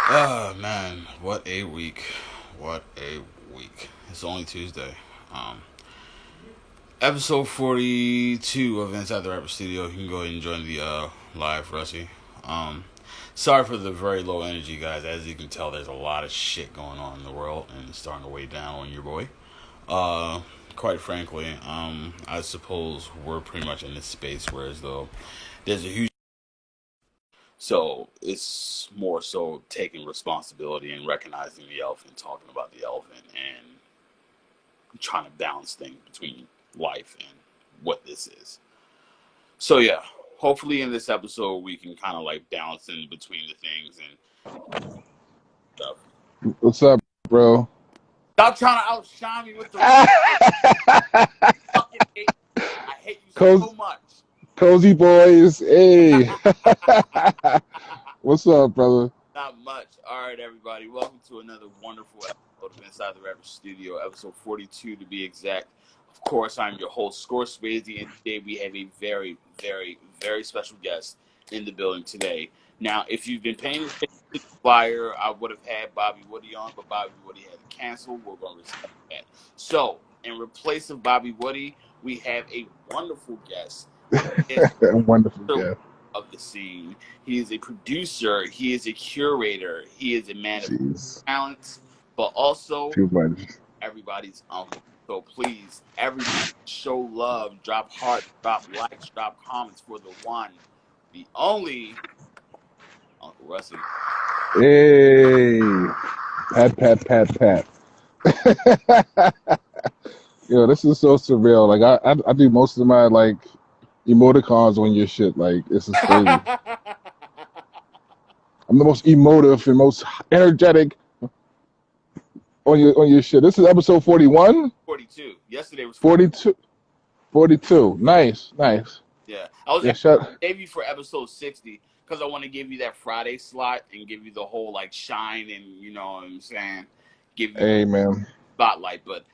Oh man, what a week. What a week. It's only Tuesday. Um Episode 42 of Inside the Rapper Studio. You can go ahead and join the live Russie. Um Sorry for the very low energy, guys. As you can tell, there's a lot of shit going on in the world and it's starting to weigh down on your boy. Uh Quite frankly, I suppose we're pretty much in this space where as though there's a huge, so it's more so taking responsibility and recognizing the elephant, talking about the elephant, and trying to balance things between life and what this is. So yeah, hopefully in this episode we can kind of like balance in between the things and stuff. What's up, bro? Stop trying to outshine me with the fucking hate. I hate you Cozy, so much. cozy boys. Hey. What's up, brother? Not much. All right, everybody. Welcome to another wonderful episode of Inside the Rapper Studio, episode 42 to be exact. Of course, I'm your host, Score Spacey, and today we have a very, very, very special guest in the building today. Now, if you've been paying attention to the flyer, I would have had Bobby Woody on, but Bobby Woody had to cancel. We're going to respect that. So, in replace of Bobby Woody, we have a wonderful guest. Wonderful guy. Of the scene. He is a producer. He is a curator. He is a man of Jeez, talents, but also too much. everybody's uncle. So please, everybody, show love, drop hearts, drop likes, drop comments for the one, the only Uncle Russie. Hey, pat, pat, pat, pat. Yo, this is so surreal. Like I do most of my like emoticons on your shit. Like this is crazy. I'm the most emotive and most energetic on your shit. This is episode 41, 42. Yesterday was 40. 42, 42. Nice, nice. Yeah, I was Yeah, going shut. to save you for episode 60 because I want to give you that Friday slot and give you the whole like shine and you know what I'm saying, give you Hey, man. spotlight, but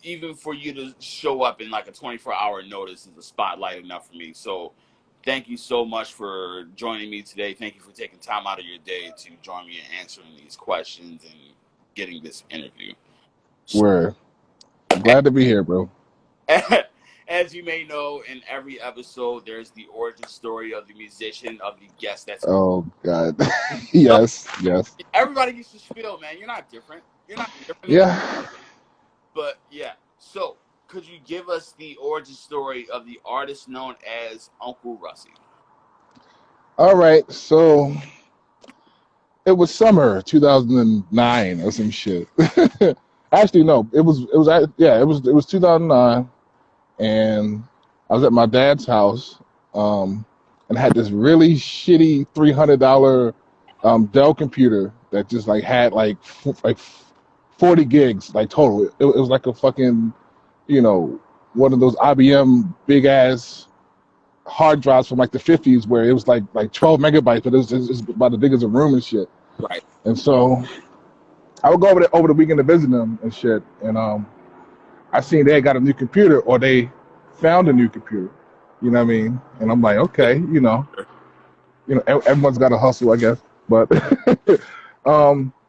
even for you to show up in like a 24-hour notice is a spotlight enough for me. So thank you so much for joining me today. Thank you for taking time out of your day to join me in answering these questions and getting this interview. Word. Glad to be here, bro. As you may know, in every episode, there's the origin story of the musician, of the guest that's going. Oh God. So Yes, yes. everybody gets to spill, man. You're not different. You're not different. Yeah. But yeah, so could you give us the origin story of the artist known as Uncle Russie? All right. So it was summer 2009 or some shit. Actually, no. It was 2009, and I was at my dad's house, and had this really shitty $300 Dell computer that just like had like 40 gigs like total. It was like a fucking, you know, one of those IBM big ass hard drives from like the 50s where it was like 12 megabytes, but it was about as big as a room and shit. Right. And so I would go over the weekend to visit them and shit. And I seen they had got a new computer, or they found a new computer. You know what I mean? And I'm like, okay, everyone's got to hustle, I guess. But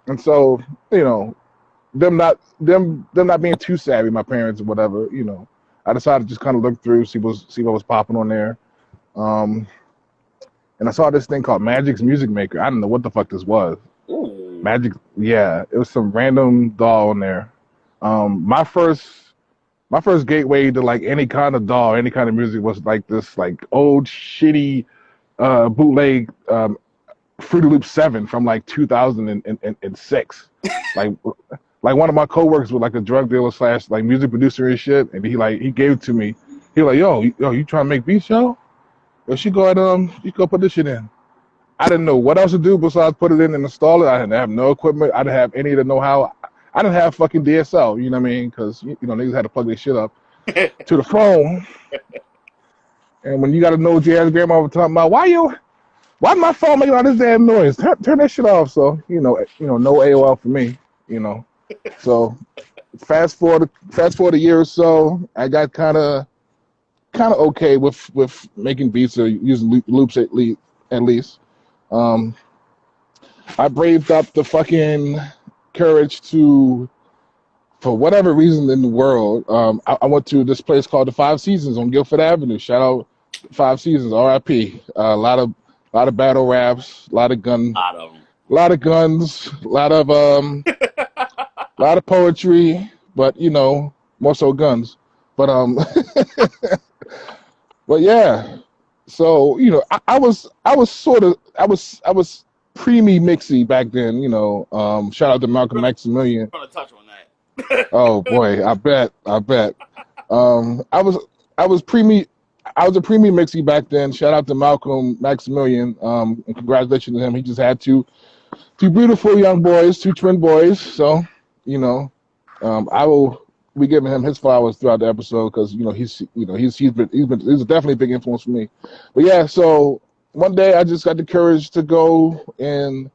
and so them not being too savvy, my parents or whatever, I decided to just kind of look through, see what was popping on there. Um, and I saw this thing called Magic's Music Maker. I don't know what the fuck this was. Ooh. Magic, yeah, it was some random doll on there. My first gateway to like any kind of doll, any kind of music was like this like old shitty bootleg Fruity Loop 7 from like 2006. Like like one of my coworkers was like a drug dealer slash like music producer and shit, and he gave it to me. He was like, yo, you trying to make beats, yo? Yo, you go put this shit in. I didn't know what else to do besides put it in and install it. I didn't have no equipment. I didn't have any of the know-how. I didn't have fucking DSL, you know what I mean? Because, niggas had to plug their shit up to the phone. And when you got to know what your ass grandma was talking about, why my phone making all this damn noise? Turn that shit off. So, no AOL for me, So fast forward a year or so, I got kind of okay with making beats or using loops at least. Um, I braved up the fucking courage to, for whatever reason in the world, I went to this place called the Five Seasons on Guilford Avenue. Shout out Five Seasons, R.I.P. A lot of battle raps, A lot of them. a lot of guns, a lot of poetry, but more so guns. But but yeah. So I was preemie mixy back then. Shout out to Malcolm Maximilian. I'm gonna touch on that. Oh boy, I bet. I was preemie. I was a preemie mixie back then. Shout out to Malcolm Maximilian. And congratulations to him. He just had two beautiful young boys, two twin boys. So, I will be giving him his flowers throughout the episode because he's definitely a big influence for me. But yeah, so one day I just got the courage to go and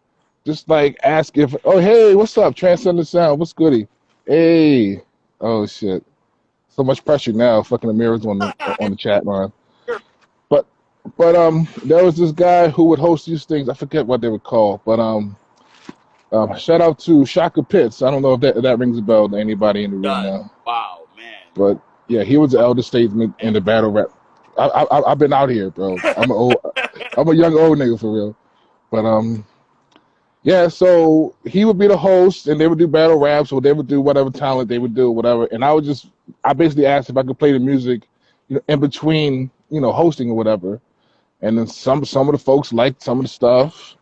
just like ask if, oh hey, what's up, Transcendent Sound, what's goody? Hey, oh shit, so much pressure now. Fucking Amir's on the chat line. But there was this guy who would host these things. I forget what they would call, but shout out to Shaka Pitts. I don't know if that rings a bell to anybody in the room now. Wow, man. But yeah, he was the elder statesman in the battle rap. I've been out here, bro. I'm a young old nigga for real. But yeah, so he would be the host, and they would do battle raps, or they would do whatever talent they would do, whatever. And I basically asked if I could play the music, in between, hosting or whatever. And then some of the folks liked some of the stuff.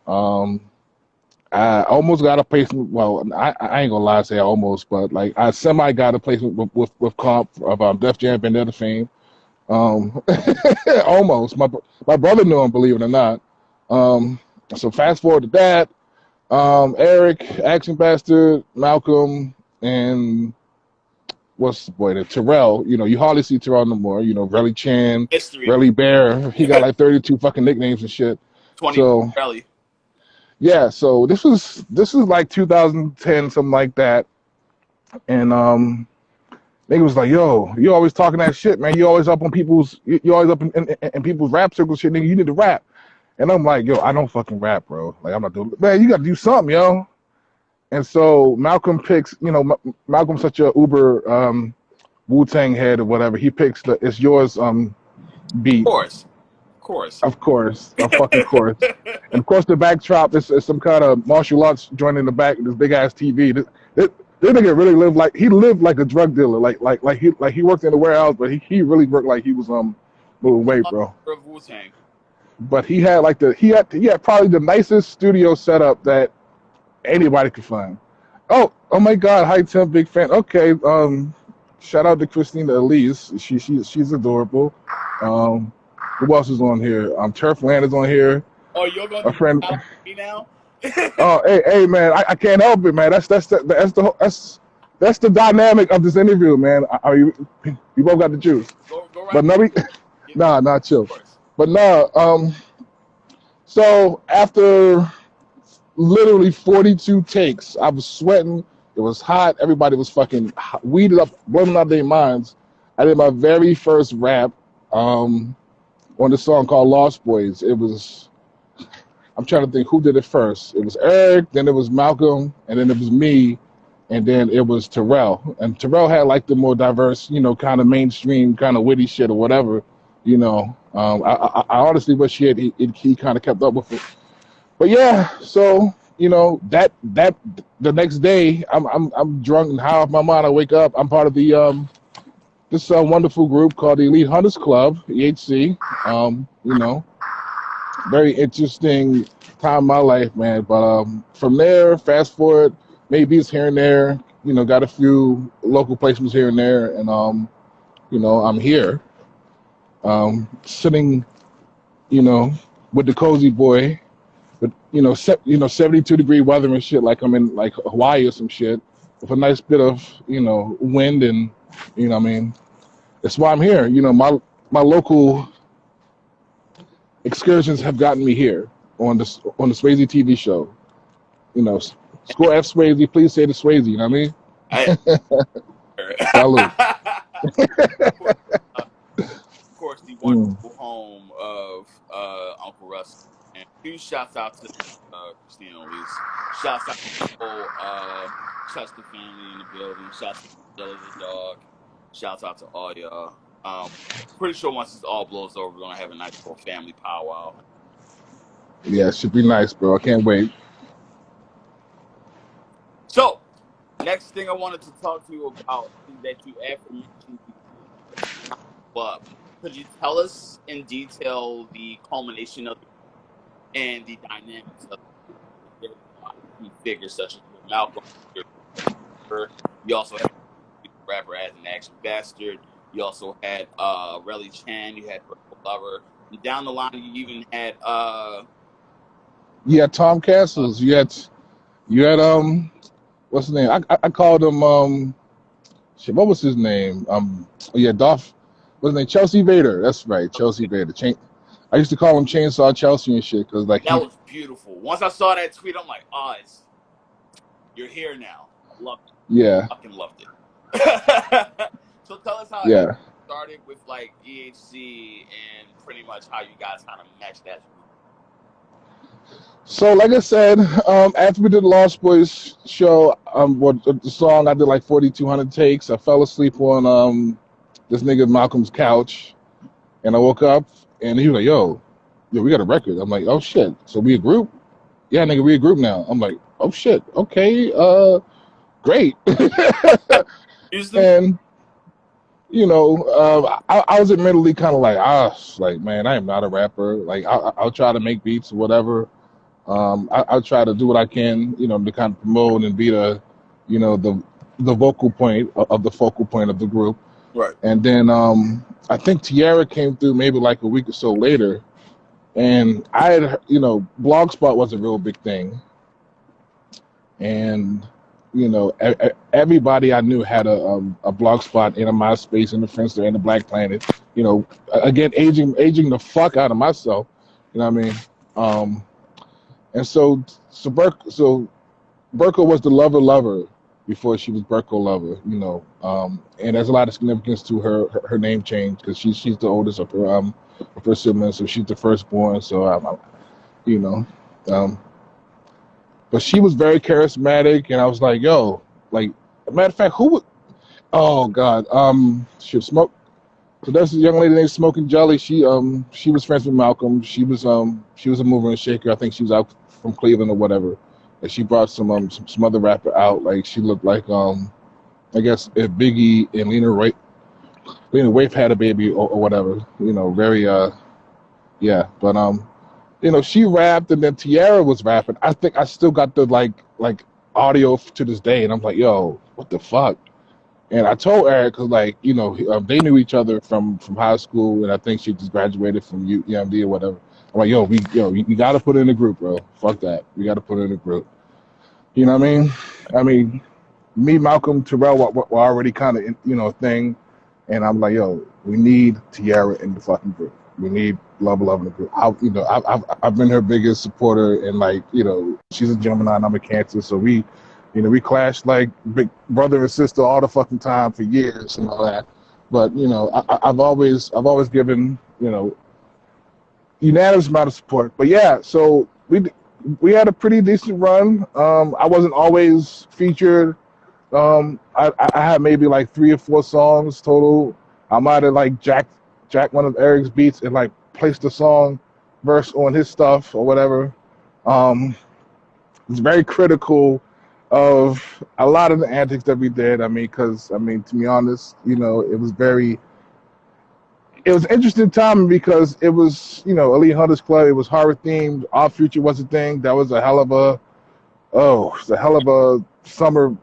I almost got a placement. Well, I ain't gonna lie, say almost, but like I semi got a placement with comp of Def Jam Vendetta fame. Almost. My brother knew him, believe it or not. So fast forward to that. Eric, Action Bastard, Malcolm, and what's the boy? Terrell. You hardly see Terrell no more. Relly Chan, History. Relly Bear. He got like 32 fucking nicknames and shit. 20 So Relly. yeah, so this was like 2010, something like that. And nigga was like, yo, you always talking that shit, man. You always up on you always up in people's rap circles shit, nigga. You need to rap. And I'm like, yo, I don't fucking rap, bro. Like, I'm not doing, man, you gotta do something, yo. And so Malcolm picks, Malcolm's such a uber Wu-Tang head or whatever. He picks the It's Yours beat. Of course, of fucking course. And of course, the backdrop is some kind of martial arts joint in the back, this big ass TV. This nigga really lived like a drug dealer. Like he worked in the warehouse, but he really worked like he was moving weight, bro. Wu-Tang. But he had he had probably the nicest studio setup that anybody could find. Oh my God, hi Tim, big fan. Okay, shout out to Christina Elise. She's adorable. Who else is on here? Turfland is on here. Oh, you're going a friend. To me now? Oh, hey, man, I can't help it, man. That's the dynamic of this interview, man. You both got the juice. Go right. But not chill. But no, so after literally 42 takes, I was sweating. It was hot. Everybody was fucking weeded up, blowing out their minds. I did my very first rap. On this song called Lost Boys. I'm trying to think who did it first. It was Eric, then it was Malcolm, and then it was me, and then it was Terrell. And Terrell had like the more diverse, kind of mainstream, kind of witty shit or whatever. I honestly wish he kind of kept up with it. But yeah, so that the next day I'm drunk and high off my mind. I wake up. I'm part of the this wonderful group called the Elite Hunters Club, EHC. Very interesting time in my life, man. But from there, fast forward, maybe it's here and there. Got a few local placements here and there, and I'm here, sitting, with the cozy boy, with 72-degree weather and shit, like I'm in like Hawaii or some shit, with a nice bit of wind and what I mean. That's why I'm here. My local excursions have gotten me here on the Swayze TV show. Score F Swayze, please say the Swayze. You know what I mean? Salute. Of course, the wonderful home of Uncle Russie. And huge shouts out to Christina Elise. Shouts out to the whole Chester family in the building. Shouts out to Jelly the dog. Shouts out to all y'all. Pretty sure once this all blows over, we're gonna have a nice little family powwow. Yeah, it should be nice, bro. I can't wait. So, next thing I wanted to talk to you about is that you aforementioned the club. Could you tell us in detail the culmination of it and the dynamics of it? There were a lot of key figures such as Malcolm, your rapper. You also had the rapper as an action bastard. You also had Relly Chan. You had Purple Lover. And down the line, you even had You had Tom Castles. You had what's his name? I called him shit. What was his name? Yeah, Dolph. What's his name? Chelsea Vader. That's right, Chelsea Vader. I used to call him Chainsaw Chelsea and shit because like that was beautiful. Once I saw that tweet, I'm like, oh, you're here now. I loved it. yeah, I fucking loved it. So tell us how it yeah. started with like EHC and pretty much how you guys kind of matched that. So like I said, after we did the Lost Boys show, the song I did like 4,200 takes. I fell asleep on this nigga Malcolm's couch, and I woke up and he was like, "Yo, we got a record." I'm like, "Oh shit!" So we a group? Yeah, nigga, we a group now. I'm like, "Oh shit, okay, great." And I was admittedly kind of like, man, I am not a rapper. Like, I'll try to make beats or whatever. I'll try to do what I can, to kind of promote and be the vocal point of the focal point of the group. Right. And then I think Tiara came through maybe like a week or so later, and I had, Blogspot was a real big thing, and everybody I knew had a Blogspot and a MySpace and a Friendster and a Black Planet. Again, aging the fuck out of myself. You know what I mean? And so Burko was the lover before she was Burko Lover, and there's a lot of significance to her name change because she's the oldest of her siblings, so she's the firstborn. So but she was very charismatic, and I was like, yo, like, matter of fact, oh god, she smoked. So there's a young lady named Smoking Jelly. She was friends with Malcolm. She was a mover and shaker. I think she was out from Cleveland or whatever. And she brought some other rapper out. Like she looked like I guess if Biggie and Lena Waithe had a baby or whatever. Very yeah. But she rapped and then Tiara was rapping. I think I still got the like audio to this day, and I'm like, yo, what the fuck? And I told Eric, cause they knew each other from high school, and I think she just graduated from UMD or whatever. I'm like, yo, we got to put it in a group, bro. Fuck that, we got to put it in a group. You know what I mean? I mean, me, Malcolm, Terrell were already kind of a thing, and I'm like, yo, we need Tiara in the fucking group. We need Love in the group. I've been her biggest supporter, and she's a Gemini and I'm a Cancer, so we clashed like big brother and sister all the fucking time for years and all that. But I've always given unanimous amount of support. But yeah, so we had a pretty decent run. I wasn't always featured. I had maybe like 3 or 4 songs total. I might have like jacked one of Eric's beats and like placed the song verse on his stuff or whatever. It's very critical of a lot of the antics that we did. Because to be honest, it was interesting time because it was, Elite Hunters Club. It was horror themed. Our Future was a thing. That was a hell of a summer.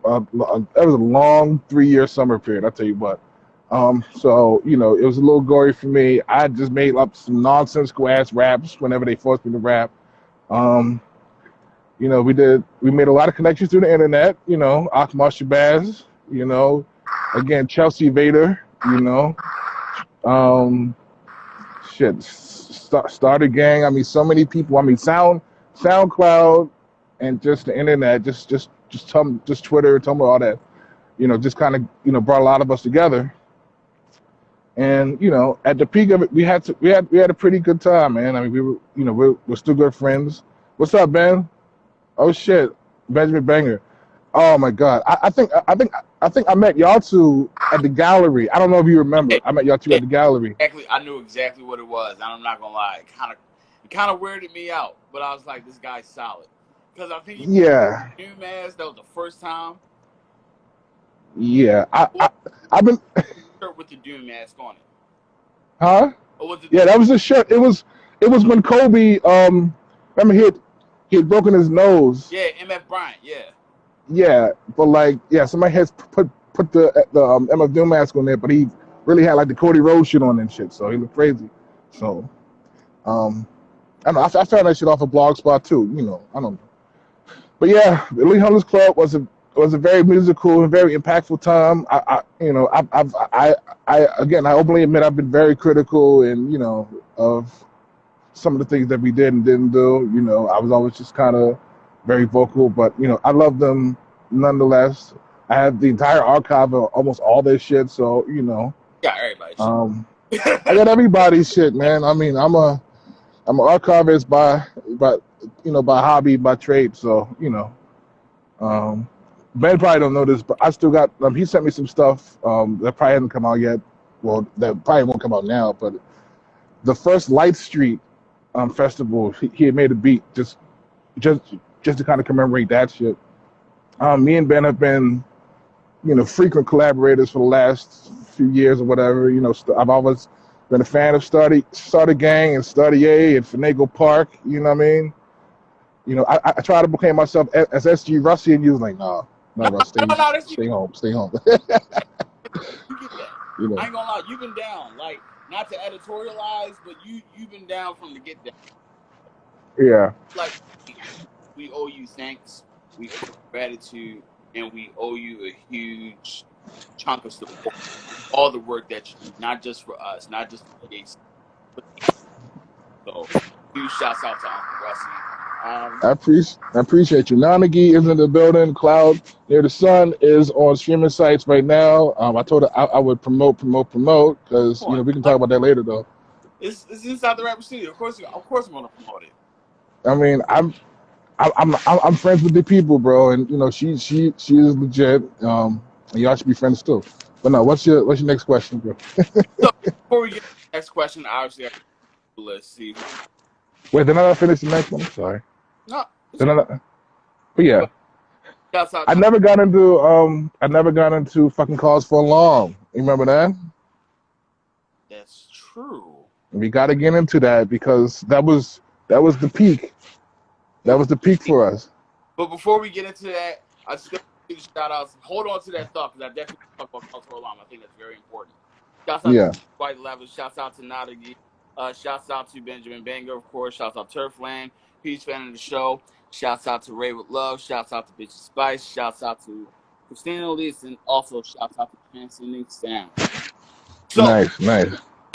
That was a long 3-year summer period. I'll tell you what. So it was a little gory for me. I just made up some nonsensical ass raps whenever they forced me to rap. We made a lot of connections through the internet, Akmal Shabazz, again, Chelsea Vader, Starter Gang. So many people. SoundCloud and just the internet, just Twitter, Tumblr, all that, just kind of, brought a lot of us together. And at the peak of it, we had a pretty good time, man. We were, we're still good friends. What's up, Ben? Oh shit, Benjamin Banger. Oh my god, I think I met y'all two at the gallery. I don't know if you remember. I met y'all two Yeah, at the gallery. exactly. I knew exactly what it was, and I'm not gonna lie. It kind of weirded me out, but I was like, this guy's solid because I think Yeah, he new mask. That was the first time. yeah. What I've been, shirt with the Doom mask on it? huh? Or was it Yeah, the that was the shirt. It was when Kobe. Remember he had broken his nose. yeah MF Bryant? Yeah. Yeah, but like, yeah, somebody has put the MF Doom mask on there, but he really had like the Cody Rhodes shit on and shit, so he looked crazy. So, um, I don't know. I found that shit off a blog spot too. I don't know. But yeah, the Elite Hunters Club was a very musical and very impactful time. I again, I openly admit I've been very critical and of some of the things that we did and didn't do. I was always just kind of very vocal, but I love them nonetheless. I have the entire archive of almost all their shit, so Yeah, everybody. um, I got everybody's shit, man. I mean, I'm an archivist by hobby, by trade, so um, Ben probably don't know this, but I still got. He sent me some stuff that probably hasn't come out yet. Well, that probably won't come out now. But the first Light Street festival, he had made a beat just just to kind of commemorate that shit. Me and Ben have been frequent collaborators for the last few years or whatever. I've always been a fan of Starter Gang and Study A and Finagle Park. You know what I mean? I try to proclaim myself as SG Russie, and you was like, nah, No, no, Russ, no, no. That's stay home, stay home. you get that. you I know, ain't gonna lie. You've been down. Like not to editorialize, but you've been down from the get down. yeah, Like we owe you thanks, we owe you gratitude, and we owe you a huge chunk of support. All the work that you do, not just for us, not just for PAC, but so huge shouts out to Uncle Russie. I appreciate you. Nanagi is in the building. Cloud Near the Sun is on streaming sites right now. I told her I would promote because Come on, we can talk like about that later though. it's inside the rapper studio. Of course, I'm gonna promote it. I mean, I'm friends with the people, bro, and she is legit. And y'all should be friends too. But no, what's your next question, bro? So before we get to the next question, obviously, let's see. Wait, did I not finish the next one? Sorry. No, it's Did okay. I not? But yeah, Shouts out I to never got into fucking Cause for Alarm. You remember that? that's true. We got to get into that because that was the peak. That was the peak for us. But before we get into that, I still need to shout outs. Hold on to that thought because I definitely talk about cultural alarm. I think that's very important. Shouts out to Yeah, White Level. Shouts out to Nadagi. Shouts out to Benjamin Banger, of course. Shouts out Turfland. Huge fan of the show. Shouts out to Ray with Love. Shouts out to Bitch Spice. Shouts out to Christina Elise. And also shouts out to Transcending Sound. So, nice, nice.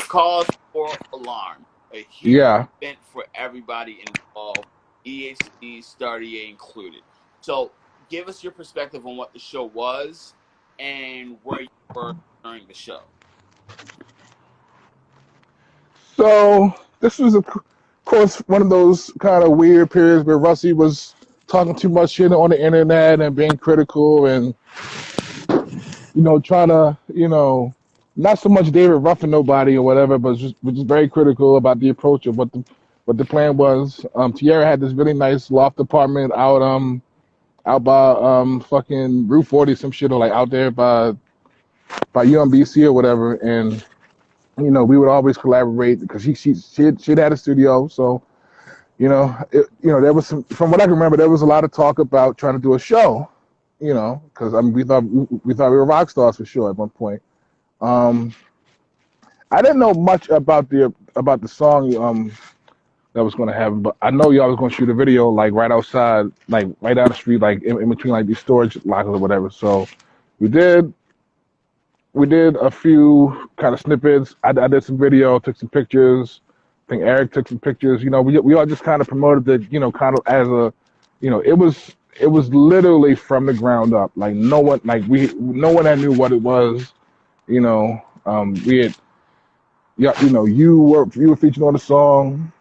cause for alarm. A huge Yeah. event for everybody involved, EHC, Stardier included. So, give us your perspective on what the show was and where you were during the show. So this was, of course, one of those kind of weird periods where Russie was talking too much shit on the internet and being critical and trying to not so much David roughing nobody or whatever, but just very critical about the approach of what the plan was. Tierra had this really nice loft apartment out by fucking Route 40 some shit, or like out there by UMBC or whatever, and we would always collaborate because she'd had a studio. So there was from what I can remember, there was a lot of talk about trying to do a show, because I mean we thought we were rock stars for sure at one point. um I didn't know much about the song that was going to happen, but I know y'all was going to shoot a video like right outside, like right down the street, like in between like these storage lockers or whatever. So we did we did a few kind of snippets. I did some video, took some pictures. I think Eric took some pictures. We all just kind of promoted it, kind of as a, it was literally from the ground up. Like no one that knew what it was. We had, yeah, you were featured on the song.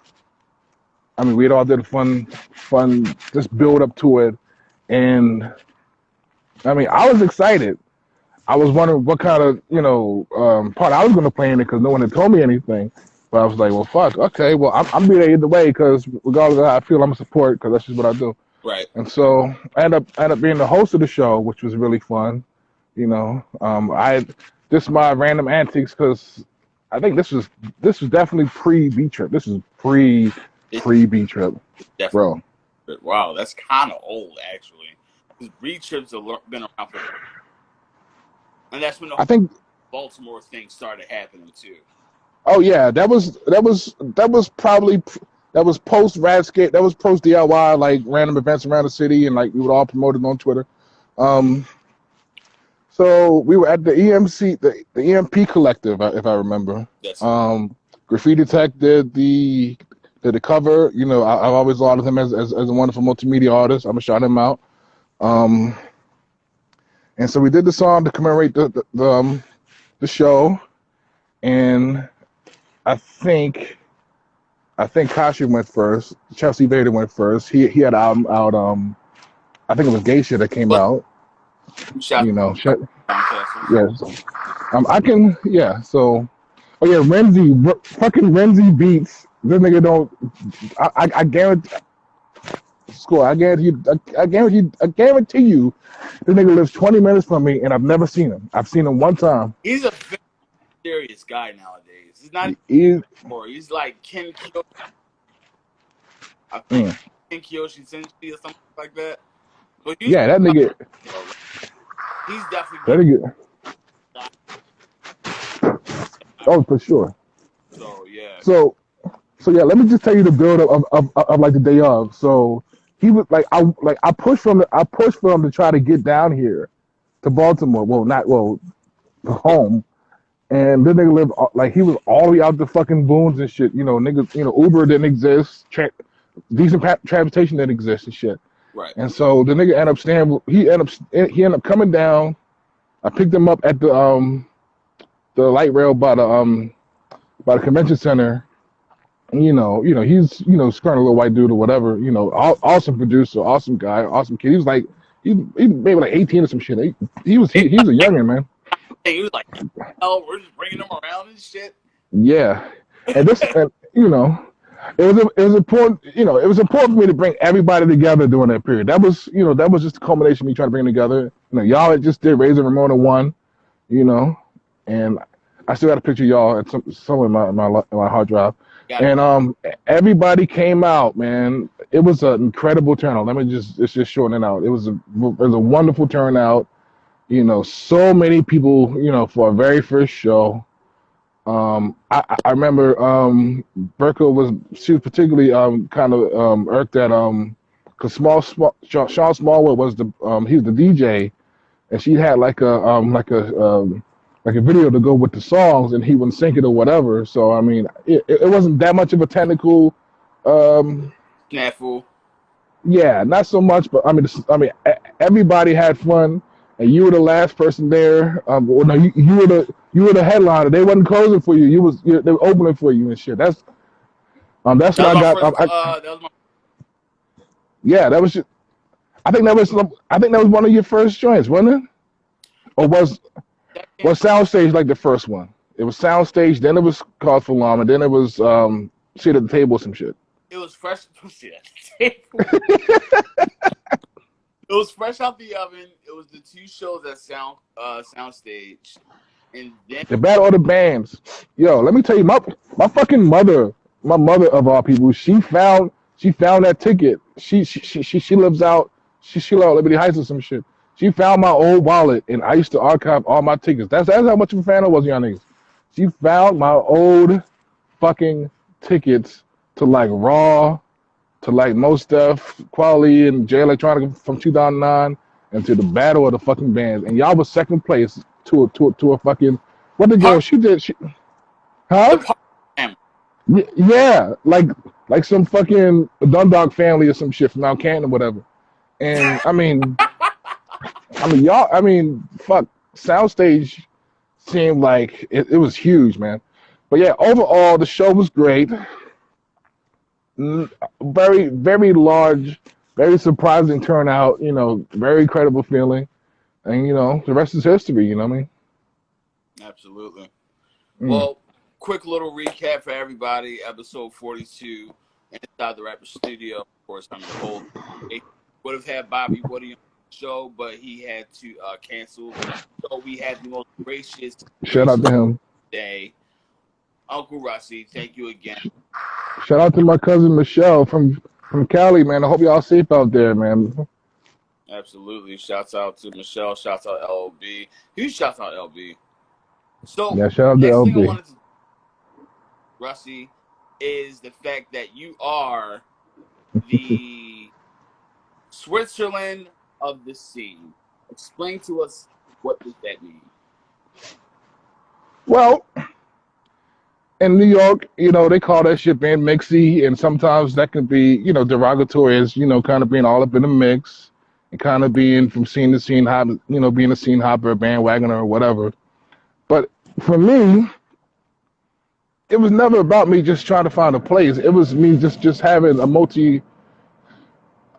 I mean, we had all did a fun fun, just build up to it. And I mean, I was excited. I was wondering what kind of, part I was going to play in it because no one had told me anything. But I was like, well, fuck, okay, well, I'm be there either way because regardless of how I feel, I'm a support because that's just what I do. Right. And so I ended up being the host of the show, which was really fun. This my random antics because I think this was definitely pre B Trip. This is pre B Trip, bro. Wow, that's kind of old actually. Because B Trips have been around for, and that's when the whole Baltimore thing started happening too. Oh yeah, that was post Radscape. That was post DIY, like random events around the city, and like we would all promote it on Twitter. So we were at the EMC, the EMP Collective, if I remember. Yes. Graffiti Tech did the cover. I've always lauded him as a wonderful multimedia artist. I'm gonna shout him out. And so we did the song to commemorate the show, and I think Kashi went first. Chelsea Vader went first. He had an album out. I think it was Geisha that came out. Yes. So, Renzi, fucking Renzi Beats. This nigga don't. I guarantee. Score. I guarantee you. This nigga lives 20 minutes from me, and I've never seen him. I've seen him one time. He's a very serious guy nowadays. He's not anymore. He's like Ken Kiyoshi. I think Ken Kiyoshi Senshi or something like that. But that nigga. He's definitely that nigga. Oh, for sure. So yeah. So yeah. Let me just tell you the build up of like the day of. So he was I pushed for him to try to get down here to Baltimore. Home. And this nigga lived he was all the way out the fucking boons and shit. Niggas. Uber didn't exist. Decent transportation didn't exist and shit. Right. And so the nigga ended up staying. He ended up coming down. I picked him up at the light rail by the convention center. And, he's skirting a little white dude or whatever. Awesome producer, awesome guy, awesome kid. He was like he maybe like 18 or some shit. He was a youngin', man. He was like, oh, we're just bringing him around and shit. Yeah, and this, it was important. It was important for me to bring everybody together during that period. That was just a culmination of me trying to bring them together. Y'all had just did Razor Ramona 1, and I still got a picture of y'all at somewhere in my hard drive. And everybody came out, man. It was an incredible turnout. It's just shorten it out. It was a wonderful turnout. So many people, for our very first show. I remember she was particularly kind of irked at because Sean Smallwood was he was the DJ, and she had like a video to go with the songs, and he wouldn't sync it or whatever. So I mean, it wasn't that much of a technical snafu. Yeah, not so much, but I mean, everybody had fun. And you were the last person there. You were the headliner. They wasn't closing for you. They were opening for you and shit. That's what I got. Yeah, that was. I think that was one of your first joints, wasn't it? Or was Soundstage like the first one? It was Soundstage, then it was Cause for Alarm, and then it was Sit at the Table or some shit. It was fresh. Sit at the table. It was fresh out the oven. It was the 2 shows at Soundstage, and then the Battle of the Bands. Yo, let me tell you, my fucking mother, my mother of all people, she found that ticket. She lives out. She lives out Liberty Heights or some shit. She found my old wallet, and I used to archive all my tickets. That's how much of a fan I was, y'all niggas. She found my old fucking tickets to like Raw, to like Most Def, Quality, and J Electronica from 2009, and to the Battle of the fucking Bands. And y'all was second place to a fucking what the girl she did yeah, like some fucking Dundalk family or some shit from Mount Canton or whatever. And I mean fuck, Soundstage seemed like it was huge, man. But yeah, overall the show was great. Very, very large, very surprising turnout. Very credible feeling, and the rest is history. You know what I mean? Absolutely. Mm. Well, quick little recap for everybody. Episode 42, Inside the Rapper Studio. Of course, I'm your host. He would have had Bobby Woody on the show, but he had to cancel. So we had the most Shout out to him. day. Uncle Russie, thank you again. Shout out to my cousin Michelle from Cali, man. I hope y'all safe out there, man. Absolutely. Shouts out to Michelle. Shouts out LB. Huge shouts out LB. So, Yeah, shout out to next thing I LB. wanted to Russie is the fact that you are the Switzerland of the scene. Explain to us, what does that mean? Well, in New York, they call that shit being mixy, and sometimes that can be, derogatory as, kind of being all up in the mix and kind of being from scene to scene, being a scene hopper, bandwagoner, or whatever. But for me, it was never about me just trying to find a place. It was me just having a multitude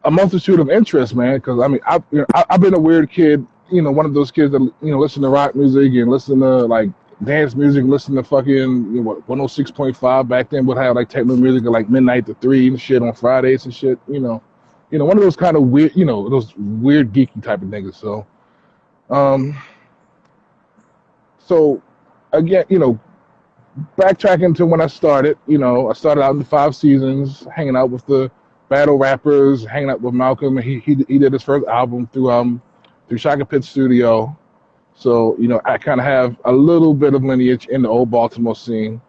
of interests, man. Because I mean, I've been a weird kid, one of those kids that listen to rock music and listen to like dance music, listen to fucking 106.5 back then would have like techno music at like midnight to 3 and shit on Fridays and shit. One of those kind of weird, those weird geeky type of niggas. Um, so again, backtracking to when I started, I started out in the 5 Seasons, hanging out with the battle rappers, hanging out with Malcolm. He did his first album through Shaka Pitt Studio. So, I kind of have a little bit of lineage in the old Baltimore scene.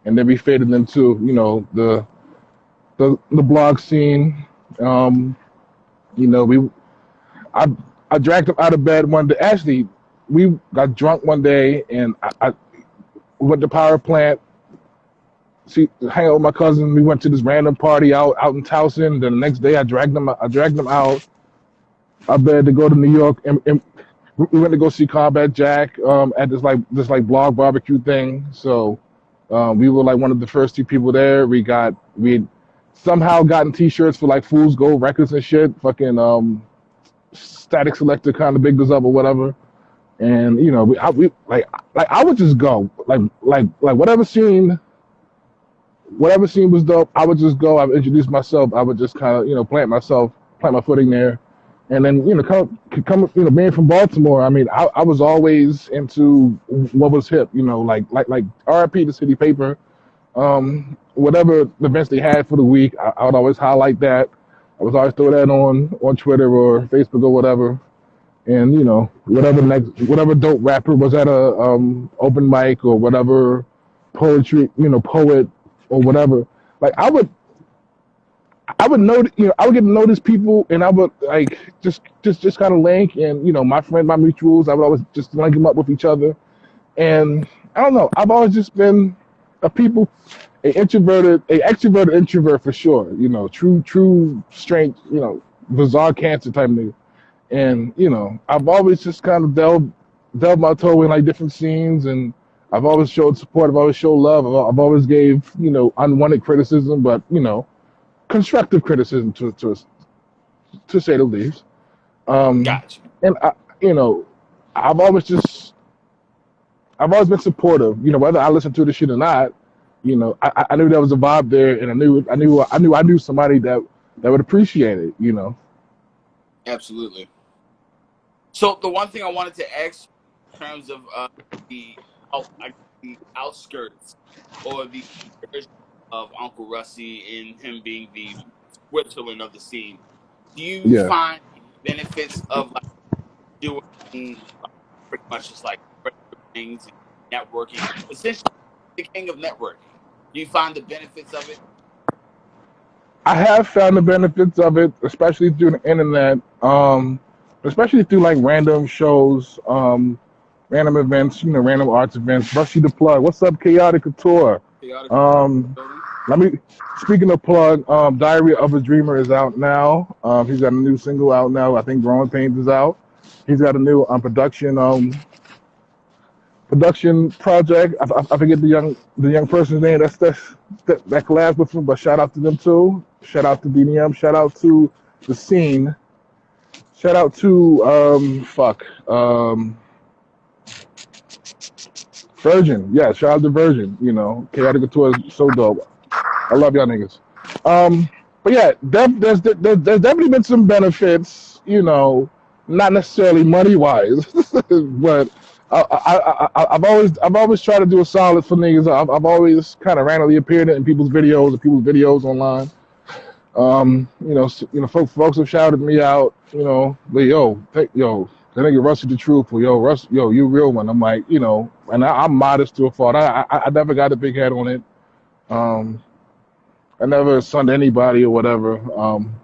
And then we faded into, the blog scene. We I dragged him out of bed one day. Actually, we got drunk one day and I went to power plant, hang out with my cousin. We went to this random party out in Towson. Then the next day I dragged them out of bed to go to New York and we went to go see Combat Jack at this blog barbecue thing. So we were like one of the first 2 people there. We had somehow gotten T-shirts for like Fool's Gold Records and shit. Fucking Static Selector kind of bigged us up or whatever. And I would just go like whatever scene was dope. I would just go. I would introduce myself. I would just kind of plant my footing there. And then, come being from Baltimore, I mean, I was always into what was hip, like RIP, the city paper, whatever events they had for the week, I would always highlight that. I was always throw that on Twitter or Facebook or whatever. And, whatever dope rapper was at a open mic or whatever poet or whatever, like I would know, I would get to know these people, and I would like just kind of link, and my mutuals, I would always just link them up with each other, and I don't know, I've always just been an extroverted introvert for sure, true strength, bizarre cancer type nigga, and I've always just kind of delved my toe in like different scenes, and I've always showed support, I've always showed love, I've always gave unwanted criticism, but constructive criticism to say the least. Gotcha. And I've always been supportive. Whether I listen to the shit or not, I knew there was a vibe there, and I knew somebody that would appreciate it. Absolutely. So the one thing I wanted to ask in terms of the outskirts or the version of Uncle Russie and him being the Switzerland of the scene, do you find benefits of like doing pretty much just like things and networking, essentially the king of networking? Do you find the benefits of it? I have found the benefits of it, especially through the internet, especially through like random shows, random events, random arts events. Russie the plug. What's up, Chaotic Couture? Speaking of plug, Diary of a Dreamer is out now. He's got a new single out now. I think Growing Pains is out. He's got a new production production project. I forget the young person's name. That collabs with him. But shout out to them too. Shout out to DDM. Shout out to the scene. Shout out to Virgin. Yeah, shout out to Virgin. You know, Chaotic Tour is so dope. I love y'all niggas. Um, but yeah, there's definitely been some benefits. You know, not necessarily money wise, but I've always tried to do a solid for niggas. I've always kind of randomly appeared in people's videos online. Folks have shouted me out. You know, like, yo, that nigga Russie the truth, or yo, Russ, yo, you real one. I'm like, you know, and I'm modest to a fault. I never got a big head on it. Um, I never sunned anybody or whatever.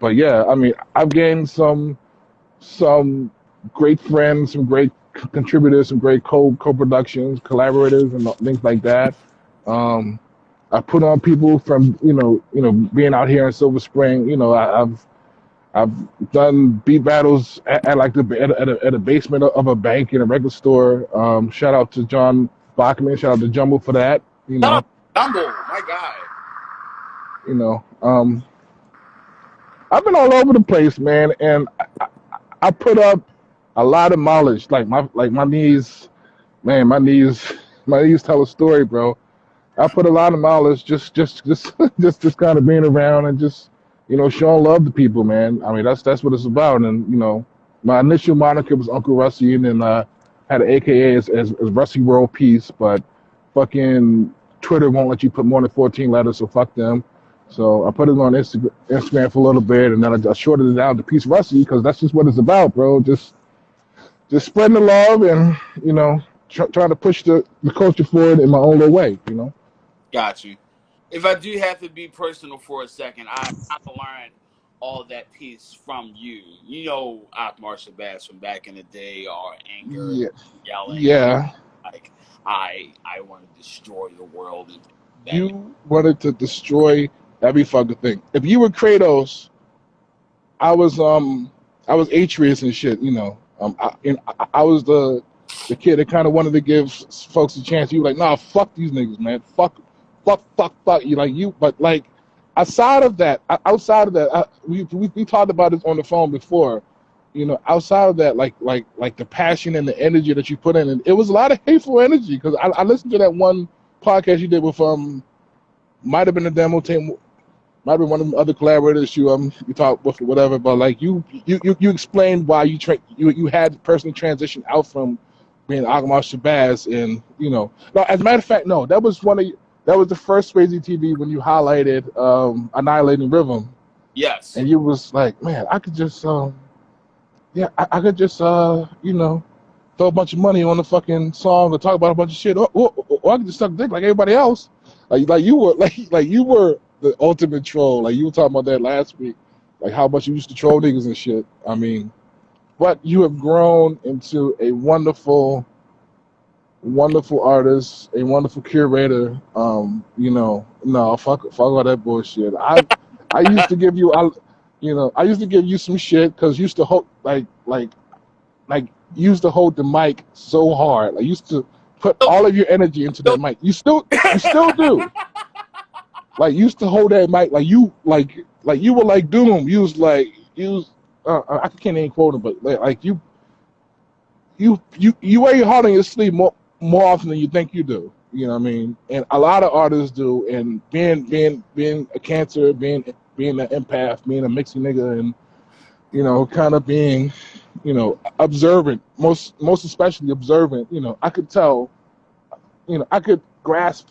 But yeah, I mean, I've gained some great friends, some great contributors, some great co-productions, collaborators, and things like that. Um, I put on people from being out here in Silver Spring. You know, I've done beat battles at like at a basement of a bank in a regular store. Shout out to John Bachman. Shout out to Jumbo for that. You Shout know, out to Dumbo, my guy. you know. I've been all over the place, man, and I put up a lot of mileage. My knees, man, my knees tell a story, bro. I put a lot of mileage just kind of being around and just showing love to people, man. I mean that's what it's about. And my initial moniker was Uncle Russie, and then had an AKA as Russie World Peace, but fucking Twitter won't let you put more than 14 letters, so fuck them. So I put it on Instagram for a little bit, and then I shorted it down to Peace Russie because that's just what it's about, bro. Just spreading the love and trying to push the culture forward in my own little way. Got you. If I do have to be personal for a second, I learned all that piece from you. You know, Akmar Shabazz from back in the day, or anger, Yeah, yelling, yeah. like I want to destroy the world and that. You wanted to destroy every fucking thing. If you were Kratos, I was Atreus and shit. I was the kid that kind of wanted to give folks a chance. You were like, nah, fuck these niggas, man. Fuck. You like you, but like outside of that, we talked about this on the phone before. Outside of that, like the passion and the energy that you put in, and it was a lot of hateful energy because I listened to that one podcast you did with might have been the demo team, might have been one of the other collaborators you talked with or whatever, but like you explained why you had to personally transition out from being Agama Shabazz, and no, as a matter of fact, no, that was the first Swayze TV when you highlighted Annihilating Rhythm, Yes. and you was like, man, I could just I could just throw a bunch of money on the fucking song or talk about a bunch of shit, or I could just suck dick like everybody else. Like you were like you were the ultimate troll. Like you were talking about that last week, like how much you used to troll niggas and shit. I mean, but you have grown into a wonderful, wonderful artist, a wonderful curator. No, fuck all that bullshit. I used to give you I used to give you some shit because you used to hold like used to hold the mic so hard. Like used to put all of your energy into that mic. You still do. Like used to hold that mic like you were like Doom. You was I can't even quote him, but like you wear your heart on your sleeve more often than you think you do. You know what I mean? And a lot of artists do. And being a cancer, being an empath, being a mixing nigga, and kind of being observant, most especially observant. I could tell. I could grasp.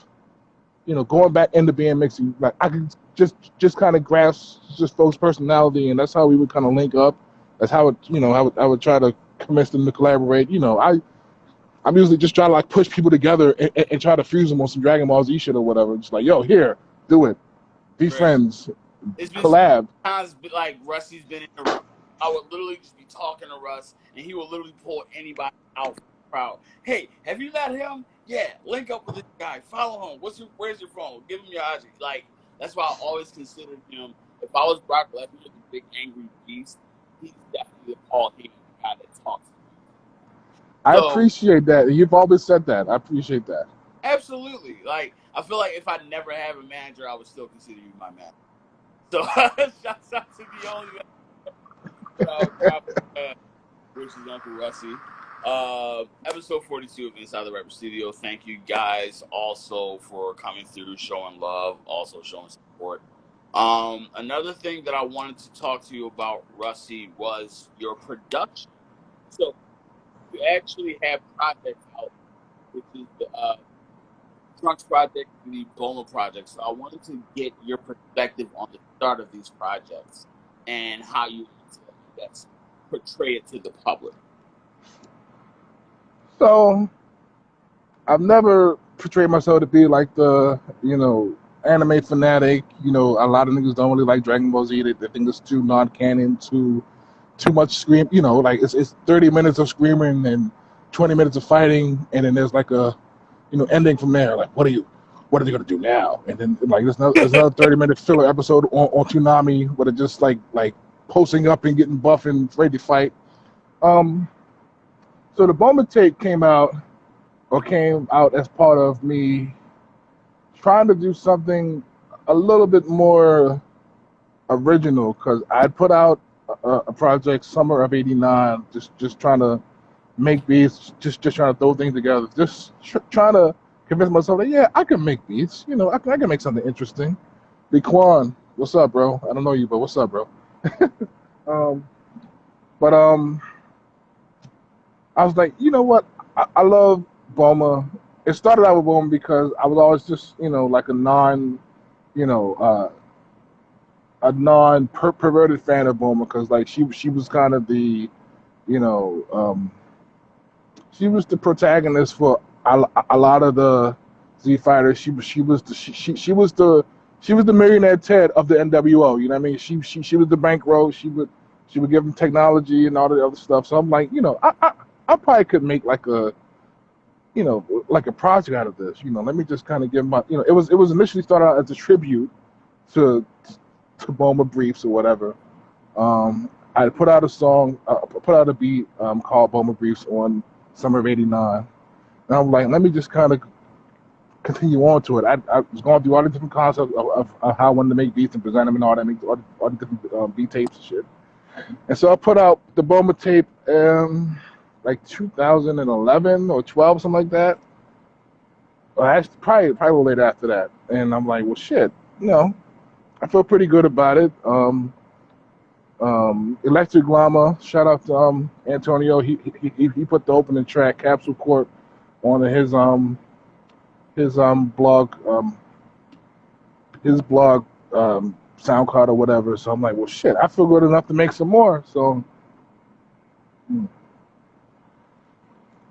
Going back into being mixing, like I could just kind of grasp just folks' personality, and that's how we would kind of link up. That's how I would try to convince them to collaborate. I'm usually just trying to like push people together and try to fuse them on some Dragon Ball Z shit or whatever. Just like, yo, here, do it, be Right. friends, It's been collab. times like Russie's been in the room. I would literally just be talking to Russ, and he would literally pull anybody out from the crowd. Hey, have you let him? Yeah, link up with this guy. Follow him. Where's your phone? Give him your IG. Like that's why I always considered him. If I was Brock Lesnar, the big angry beast, he's definitely the Paul Heyman guy that talks. I So appreciate that. You've always said that. I appreciate that. absolutely, like I feel like if I never have a manager, I would still consider you my manager. So shouts out to the only which is Uncle Russie. Episode 42 of Inside the Rapper Studio. Thank you guys also for coming through, showing love, also showing support. Another thing that I wanted to talk to you about, Russie, was your production. So you actually have projects out, which is the Trunks project and the Boma project. So I wanted to get your perspective on the start of these projects and how you want to, I guess, portray it to the public. So I've never portrayed myself to be like the, anime fanatic. A lot of niggas don't really like Dragon Ball Z. They think it's too non-canon, too much scream. Like it's 30 minutes of screaming and 20 minutes of fighting, and then there's like a, ending from there. Like, what are they gonna do now? And then like there's another 30-minute filler episode on Toonami where they're just like posting up and getting buff and ready to fight. So the Bowman tape came out as part of me trying to do something a little bit more original, because I put out a project summer of '89, just trying to make beats, just trying to throw things together, just trying to convince myself that yeah, I can make beats, I can make something interesting. Quan, what's up, bro? I don't know you, but what's up, bro? um, but I was like, you know what? I love Boma. It started out with Boma because I was always just, like you know, uh, a perverted fan of Boma, because like she was kind of the, you know, she was the protagonist for a lot of the Z fighters. She was the millionaire Ted of the NWO. You know what I mean? She was the bankroll. She would give them technology and all the other stuff. So I'm like, I probably could make like a, like a project out of this. Let me just kind of give my, it was initially started out as a tribute to Boma Briefs or whatever. I put out a song, put out a beat called Boma Briefs on summer of '89. And I'm like, let me just kind of continue on to it. I was going through all the different concepts of how I wanted to make beats and present them and all that, make all the different beat tapes and shit. And so I put out the Boma tape like 2011 or 12, something like that. Well, actually, probably a little later after that. And I'm like, well, shit, I feel pretty good about it. Electric Llama, shout out to Antonio. He put the opening track Capsule Corp on his blog SoundCloud or whatever. So I'm like, well, shit, I feel good enough to make some more. So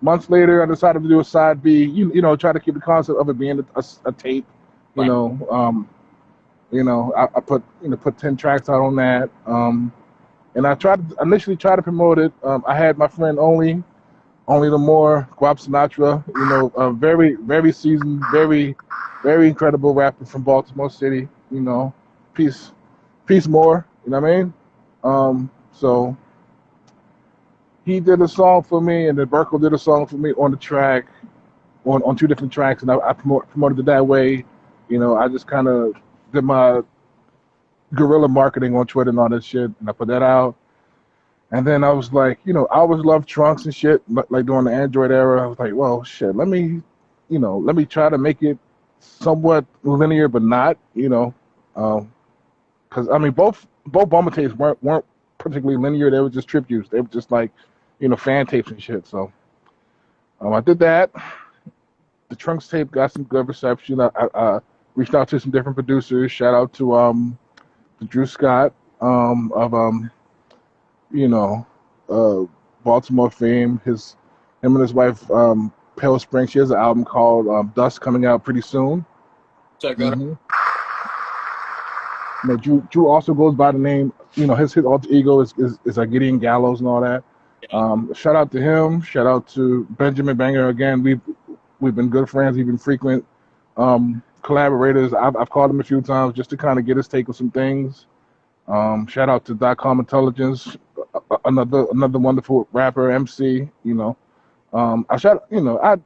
months later, I decided to do a side B. Try to keep the concept of it being a tape. Right. I put 10 tracks out on that. And I initially tried to promote it. I had my friend Only the More, Guap Sinatra, a very, very seasoned, very, very incredible rapper from Baltimore City, peace more, you know what I mean? So he did a song for me, and then Burkle did a song for me on the track, on two different tracks, and I promoted it that way. I just kind of did my guerrilla marketing on Twitter and all that shit, and I put that out. And then I was like, I always loved Trunks and shit, like during the Android era. I was like, well, shit, let me try to make it somewhat linear, but not, because I mean, both Boma tapes weren't particularly linear. They were just tributes. They were just like, fan tapes and shit. So I did that. The Trunks tape got some good reception. I reached out to some different producers. Shout out to Drew Scott of Baltimore fame. Him and his wife, Pale Spring. She has an album called Dust coming out pretty soon. Check that out. Drew also goes by the name, his alter ego is Gideon Gallows and all that. Shout out to him. Shout out to Benjamin Banger again. We've been good friends. We've been frequent collaborators. I've called him a few times just to kind of get his take on some things. Shout out to .com Intelligence, another wonderful rapper, MC. I shot, I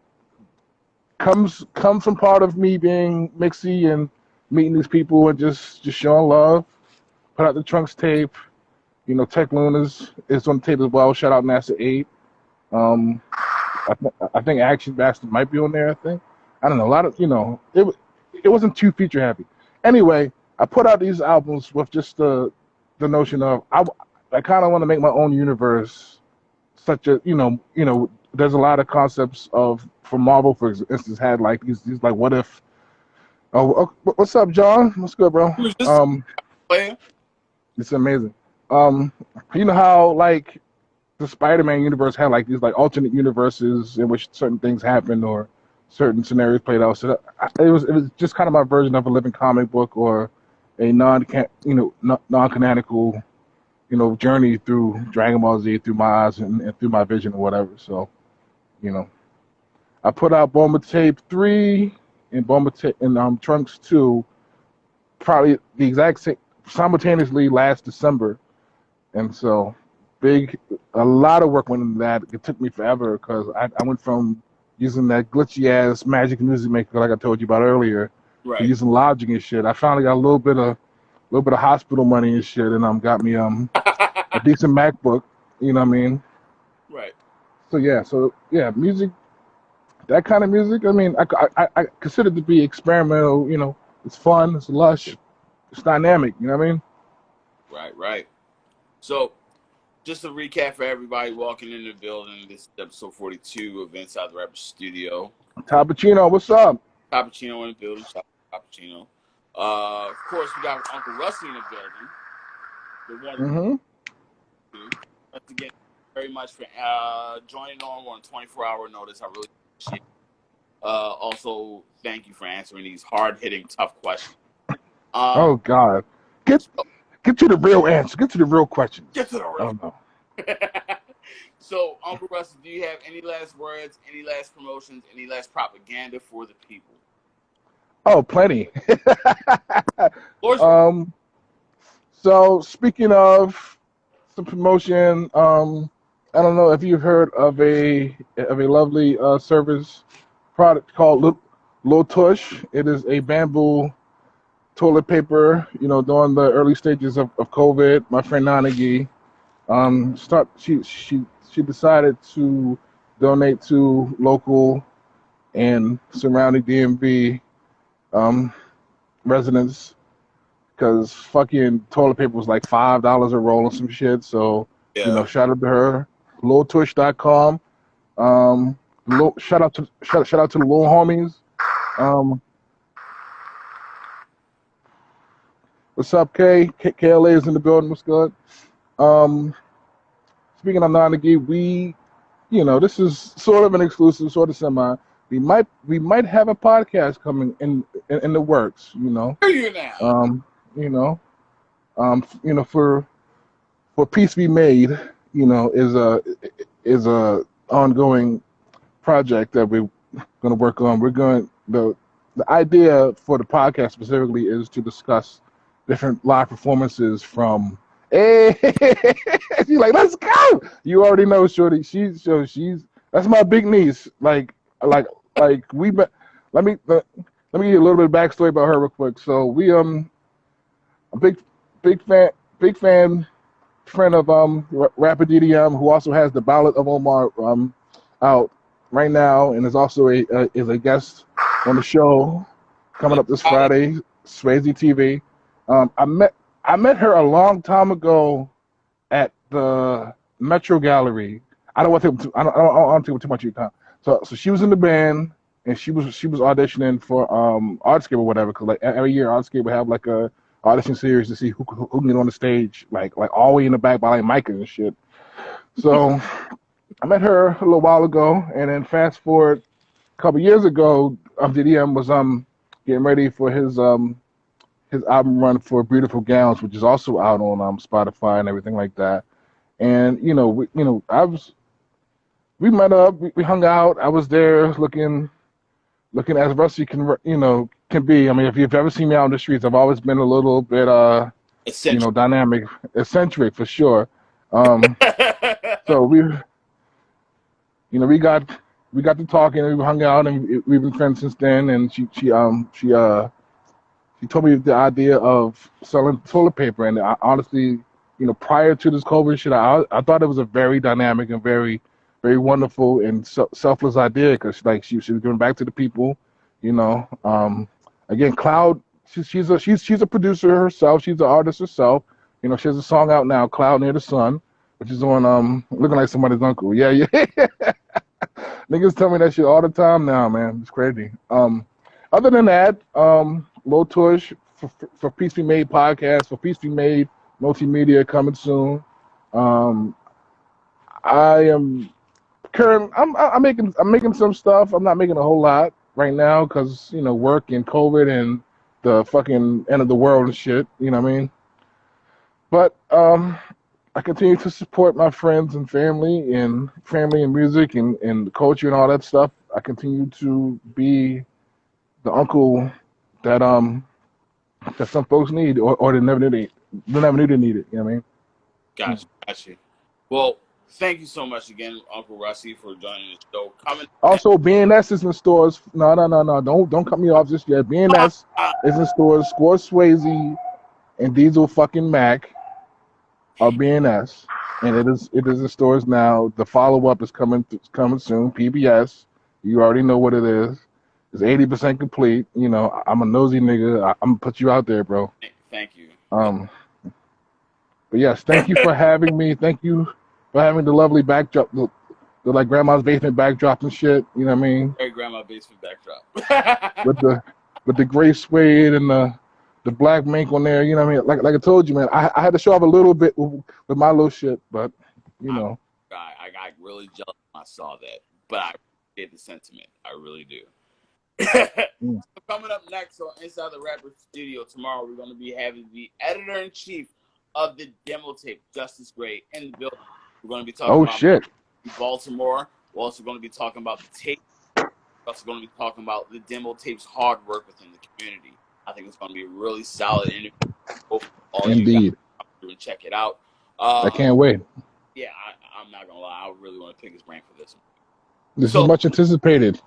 comes from part of me being mixy and meeting these people and just showing love. Put out the Trunks tape. Tech Lunas is on the tape as well. Shout out NASA 8. Um, I think Action Bastard might be on there. I think. I don't know. A lot of it wasn't too feature heavy. Anyway, I put out these albums with just the notion of I kind of want to make my own universe. Such a there's a lot of concepts of for Marvel, for instance, had like these like what if. What's up, John? What's good, bro? Who's this player? It's amazing. You know how like the Spider-Man universe had like these like alternate universes in which certain things happened or certain scenarios played out. So it was just kind of my version of a living comic book or a non-canonical journey through Dragon Ball Z through my eyes and through my vision or whatever. So I put out Bomber Tape 3 and Trunks 2 probably the exact same simultaneously last December, and so a lot of work went into that. It took me forever because I went from using that glitchy ass Magic Music Maker like I told you about earlier Right. to using Logic and shit. I finally got a little bit of hospital money and shit, and got me a decent MacBook. You know what I mean? Right. So yeah, music, that kind of music. I mean, I consider it to be experimental. It's fun, it's lush, it's dynamic. You know what I mean? Right. So, just to recap for everybody walking in the building, this is episode 42 of Inside the Rapper Studio. Tappuccino, what's up? Cappuccino in the building. Shout out to Cappuccino. Of course, we got Uncle Russie in the building. The one. Once again, very much for joining on 24-hour notice. I really appreciate it. Also, thank you for answering these hard-hitting, tough questions. Oh God, get to the real answer. Get to the real questions. Get to the real. I don't know. So, Uncle Russie, do you have any last words, any last promotions, any last propaganda for the people? Oh, plenty. So speaking of some promotion, I don't know if you've heard of a lovely service product called Lil Tush. It is a bamboo toilet paper. During the early stages of COVID, my friend Nanagi, she decided to donate to local and surrounding DMV residents because fucking toilet paper was like $5 a roll or some shit. So shout out to her, liltush.com. Shout out to the little homies. What's up, K? KLA is in the building. What's good? Speaking of Nanagi, we, this is sort of an exclusive, sort of semi. We might have a podcast coming in the works. Are you now? For Peace Be Made, is a ongoing project that we're going to work on. The idea for the podcast specifically is to discuss different live performances from. Hey, she's like, let's go. You already know, shorty. She's that's my big niece. Like we. Let me give you a little bit of backstory about her real quick. So we a big fan friend of Rapper DDM, who also has the Ballad of Omar out right now, and is also is a guest on the show coming up this Friday, Swayze TV. I met her a long time ago at the Metro Gallery. I don't want to take too much of your time. So she was in the band and she was auditioning for Artscape or whatever, because like every year Artscape would have like a audition series to see who can get on the stage, like all the way in the back by like micers and shit. So I met her a little while ago, and then fast forward a couple years ago, DDM was getting ready for his album run for Beautiful Gowns, which is also out on Spotify and everything like that. And we met up, we hung out. I was there looking as Russie can be. I mean, if you've ever seen me out on the streets, I've always been a little bit eccentric for sure. So we got to talking and we hung out and we've been friends since then. And she told me the idea of selling toilet paper. And I, honestly, prior to this COVID shit, I thought it was a very dynamic and very, very wonderful and selfless idea because like she was giving back to the people. You know, again, Cloud. She's a producer herself. She's an artist herself. She has a song out now, "Cloud Near the Sun," which is on looking like somebody's uncle. Yeah, yeah. Niggas tell me that shit all the time now, man. It's crazy. Other than that, Low Tush for Peace Be Made podcast, for Peace Be Made multimedia coming soon. I am I'm making some stuff. I'm not making a whole lot right now because work and COVID and the fucking end of the world and shit. You know what I mean? But I continue to support my friends and family and music and culture and all that stuff. I continue to be the uncle that that some folks need or they never knew they need it. You know what I mean? Gotcha. Well, thank you so much again, Uncle Russie, for joining the show. Also, BNS is in stores. No. Don't cut me off just yet. BNS is in stores. Score Swayze and Diesel fucking Mac are BNS, and it is in stores now. The follow up is coming soon. PBS, you already know what it is. It's 80% complete. I'm a nosy nigga. I'm gonna put you out there, bro. Thank you. But yes, thank you for having me. Thank you for having the lovely backdrop, the like grandma's basement backdrop and shit. You know what I mean? Very grandma basement backdrop. with the gray suede and the black mink on there. You know what I mean? Like I told you, man. I had to show off a little bit with my little shit, but I got really jealous when I saw that, but I appreciate the sentiment. I really do. So coming up next on Inside the Rapper Studio tomorrow, we're going to be having the editor-in-chief of the demo tape, Justice Gray, in the building. We're going to be talking about Baltimore. We're also going to be talking about the tape. We're also going to be talking about the demo tape's hard work within the community. I think it's going to be a really solid interview. All Indeed. You guys come through and check it out. I can't wait. Yeah, I'm not going to lie. I really want to pick his brain for this one. This is much anticipated.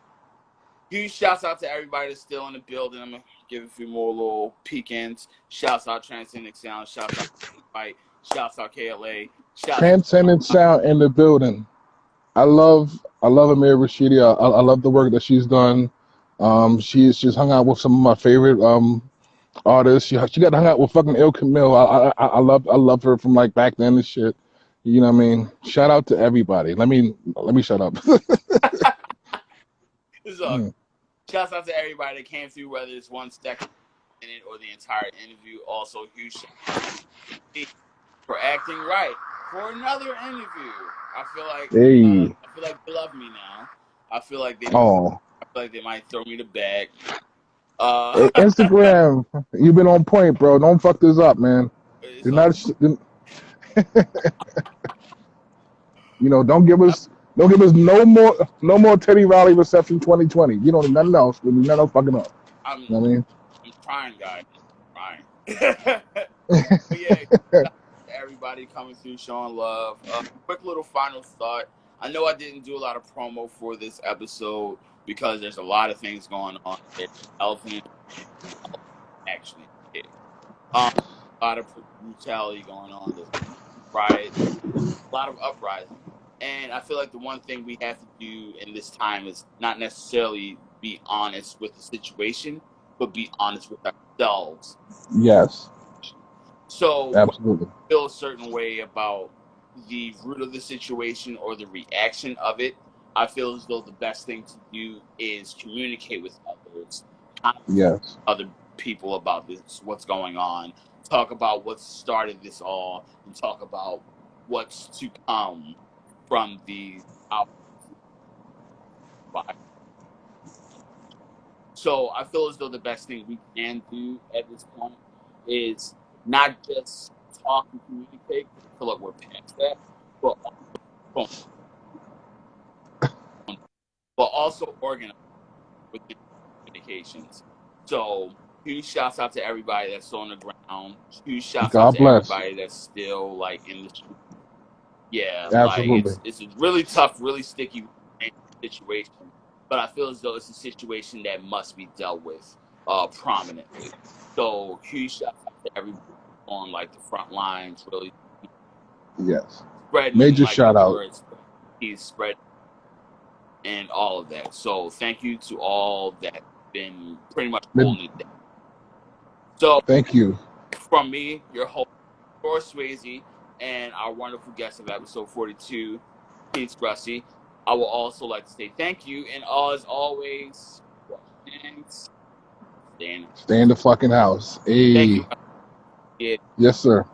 Huge shouts out to everybody that's still in the building. I'm going to give a few more little peek-ins. Shouts out Transcendent Sound. Shouts out Fight. Shouts out KLA. Transcendent Sound in the building. I love Amir Rashidi. I love the work that she's done. She's hung out with some of my favorite artists. She got hung out with fucking Il Camille. I love her from like back then and shit. You know what I mean? Shout out to everybody. Let me shut up. So, shouts out to everybody that came through, whether it's 1 second in it or the entire interview. Also, huge shout out for acting right for another interview. I feel like they love me now. I feel like they might throw me the bag. Instagram, you've been on point, bro. Don't fuck this up, man. Don't give us no more Teddy Riley reception 2020. You don't need nothing else. We need nothing fucking up. I'm trying, guys. I'm trying. But yeah, everybody coming through, showing love. Quick little final thought. I know I didn't do a lot of promo for this episode because there's a lot of things going on. There's elephant actually. A lot of brutality going on. There's riots, a lot of uprising. And I feel like the one thing we have to do in this time is not necessarily be honest with the situation, but be honest with ourselves. Yes. So absolutely. when you feel a certain way about the root of the situation or the reaction of it, I feel as though the best thing to do is communicate with others. Yes. Other people about this, what's going on. Talk about what started this all, and talk about what's to come from the outbreak. So I feel as though the best thing we can do at this point is not just talk and communicate. I feel like we're past that, but also organize with communications. So huge shouts out to everybody that's on the ground. Huge shouts out to everybody that's still like in the street. Yeah, absolutely. Like it's really tough, really sticky situation, but I feel as though it's a situation that must be dealt with prominently. So huge shout out to everybody on like the front lines, really Yes. spreading Major like the shout out. word, he's spread and all of that. So thank you to all that been pretty much holding it down. So Thank you. from me, your host, George Swayze, and our wonderful guest of episode 42, Peace Russie. I will also like to say thank you, and as always, Stay in the fucking house. Thank Hey. you. Yes, sir.